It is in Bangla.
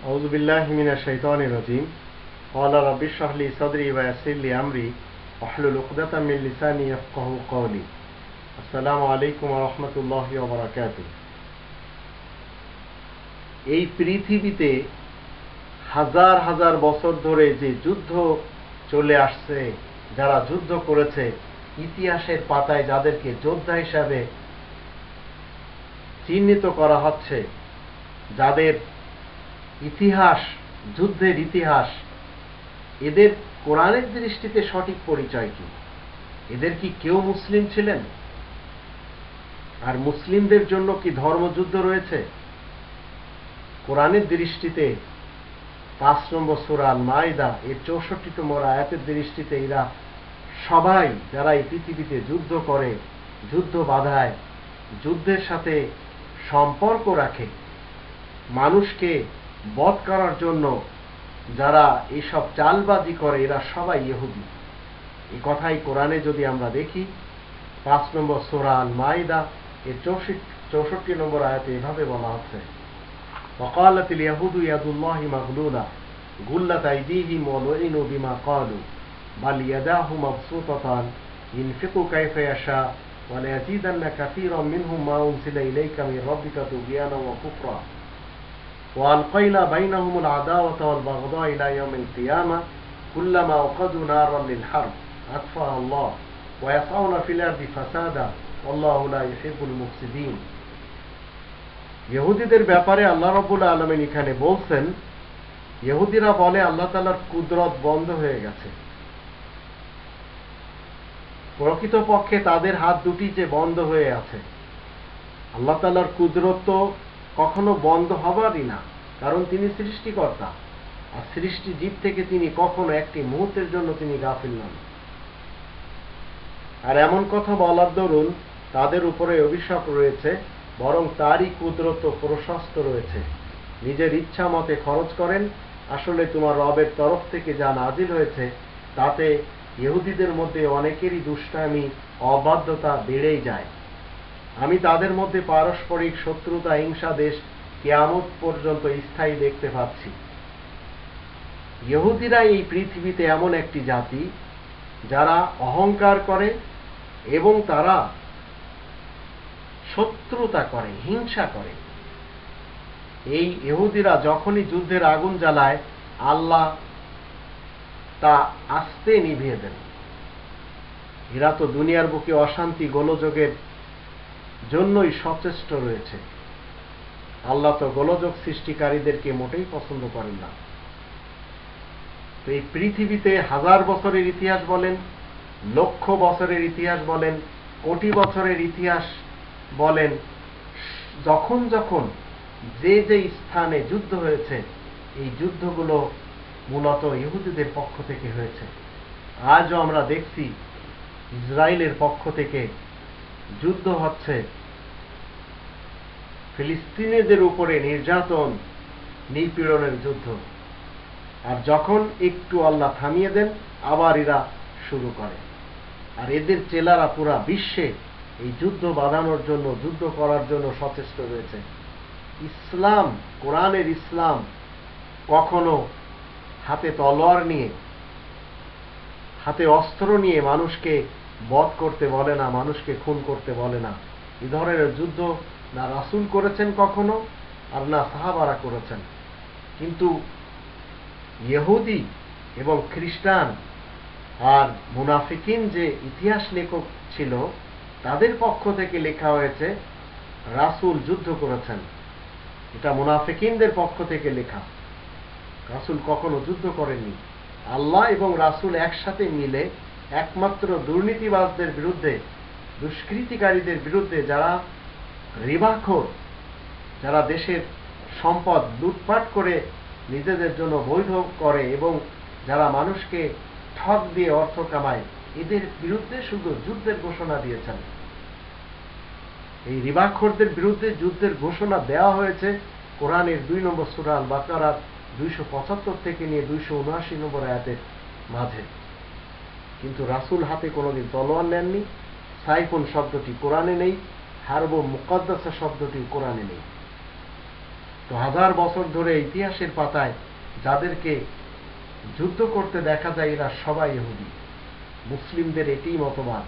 أعوذ بالله من الشيطان الرجيم قال رب اشرح لي صدري ويسر لي أمري واحلل عقدة من لساني يفقهوا قولي السلام عليكم ورحمة الله وبركاته। এই পৃথিবীতে হাজার হাজার বছর ধরে যে যুদ্ধ চলে আসছে, যারা যুদ্ধ করেছে, ইতিহাসের পাতায় যাদেরকে যোদ্ধা হিসাবে চিহ্নিত করা হচ্ছে, যাদের ইতিহাস, যুদ্ধের ইতিহাস, এদের কোরআনের দৃষ্টিতে সঠিক পরিচয় কি? এদের কি কেউ মুসলিম ছিলেন? আর মুসলিমদের জন্য কি ধর্মযুদ্ধ রয়েছে? কোরআনের দৃষ্টিতে ৫ নম্বর সূরা আল মাইদা এর ৬৪তম আয়াতের দৃষ্টিতে এরা সবাই যারা এই পৃথিবীতে যুদ্ধ করে, যুদ্ধ বাধায়, যুদ্ধের সাথে সম্পর্ক রাখে, মানুষকে বধ করার জন্য যারা এইসব চালবাজি করে, এরা সবাই ইহুদি। এই কথাই কোরআনে যদি আমরা দেখি, ৫ নম্বর সূরা আল মাইদা এর ৬৪ নম্বর আয়াতে এভাবে বলা হচ্ছে, وقالت اليهود يد الله مغلولة غلت أيديهم ولعنوا بما قالوا بل يداه مبسوطتان ينفق كيف يشاء وليزيدن كثيرا منهم ما أنزل إليك من ربك طغيانا وكفرا وألقينا بينهم العداوة والبغضاء إلى يوم القيامة كلما أوقدوا نارا للحرب أطفأها الله ويسعون في الأرض فسادا والله لا يحب المفسدين। ইহুদিদের ব্যাপারে আল্লাহ রাব্বুল আলামিন এখানে বলছেন, ইহুদিরা বলে আল্লাহ তাআলার কুদরত বন্ধ হয়ে গেছে। প্রকৃতপক্ষে তাদের হাত দুটি যে বন্ধ হয়ে আছে। আল্লাহ তাআলার কুদরত তো কখনো বন্ধ হবারই না, কারণ তিনি সৃষ্টিকর্তা, আর সৃষ্টি জীব থেকে তিনি কখনো একটি মুহূর্তের জন্য তিনি গাফিল নন। আর এমন কথা বলার দরুন তাদের উপরে অভিশাপ রয়েছে, বরং তারই কুদরত প্রশস্ত রয়েছে, নিজের ইচ্ছা মতে খরচ করেন। আসলে তোমার রবের তরফ থেকে যা নাজিল হয়েছে তাতে ইহুদিদের মধ্যে অনেকেরই দুষ্টামি, অবাধ্যতা বেড়েই যায়। আমি তাদের মধ্যে পারস্পরিক শত্রুতা, হিংসা দেশ কিয়ামত পর্যন্ত স্থায়ী দেখতে পাচ্ছি। ইহুদিরা এই পৃথিবীতে এমন একটি জাতি যারা অহংকার করে এবং তারা শত্রুতা করে, হিংসা করে। এই ইহুদিরা যখনই যুদ্ধের আগুন জ্বালায়, আল্লাহ তা আস্তে নিভিয়ে দেন। এরা তো দুনিয়ার বুকে অশান্তি, গোলযোগের জন্যই সচেষ্ট রয়েছে। আল্লাহ তো গোলযোগ সৃষ্টিকারীদেরকে মোটেই পছন্দ করেন না। তো এই পৃথিবীতে হাজার বছরের ইতিহাস বলেন, লক্ষ বছরের ইতিহাস বলেন, কোটি বছরের ইতিহাস বলেন, যখন যখন যে যে স্থানে যুদ্ধ হয়েছে, এই যুদ্ধগুলো মূলত ইহুদিদের পক্ষ থেকে হয়েছে। আজও আমরা দেখছি ইসরায়েলের পক্ষ থেকে যুদ্ধ হচ্ছে, ফিলিস্তিনিদের উপরে নির্যাতন, নিপীড়নের যুদ্ধ। আর যখন একটু আল্লাহ থামিয়ে দেন, আবার এরা শুরু করে। আর এদের চেলারা পুরা বিশ্বে এই যুদ্ধ বাঁধানোর জন্য, যুদ্ধ করার জন্য সচেষ্ট রয়েছে। ইসলাম, কোরআনের ইসলাম কখনো হাতে তলোয়ার নিয়ে, হাতে অস্ত্র নিয়ে মানুষকে বধ করতে বলে না, মানুষকে খুন করতে বলে না। এই ধরনের যুদ্ধ না রাসূল করেছেন কখনো, আর না সাহাবারা করেছেন। কিন্তু ইহুদি এবং খ্রিস্টান আর মুনাফিকিন যে ইতিহাস লেখক ছিল, তাদের পক্ষ থেকে লেখা হয়েছে রাসূল যুদ্ধ করেছেন। এটা মুনাফিকিনদের পক্ষ থেকে লেখা। রাসূল কখনো যুদ্ধ করেননি। আল্লাহ এবং রাসূল একসাথে মিলে একমাত্র দুর্নীতিবাজদের বিরুদ্ধে, দুষ্কৃতিকারীদের বিরুদ্ধে, যারা রিবাখোর, যারা দেশের সম্পদ লুটপাট করে নিজেদের জন্য বৈধ করে এবং যারা মানুষকে ঠক দিয়ে অর্থ কামায়, এদের বিরুদ্ধে শুধু যুদ্ধের ঘোষণা দিয়েছেন। এই রিবাখোরদের বিরুদ্ধে যুদ্ধের ঘোষণা দেওয়া হয়েছে কোরআনের ২ নম্বর সূরা আল বাকারার ২৭৫ থেকে নিয়ে ২৭৯ নম্বর আয়াতের মাঝে। কিন্তু রাসূল হাতে কোনোদিন তলোয়ার নেননি। সাইফুন শব্দটি কোরআনে নেই, হারব মুকাদ্দাসা শব্দটি কোরআনে নেই। তো 1000 বছর ধরে ইতিহাসের পাতায় যাদেরকে যুদ্ধ করতে দেখা যায় এরা সবাই ইহুদি। মুসলিমদের এটিই মতবাদ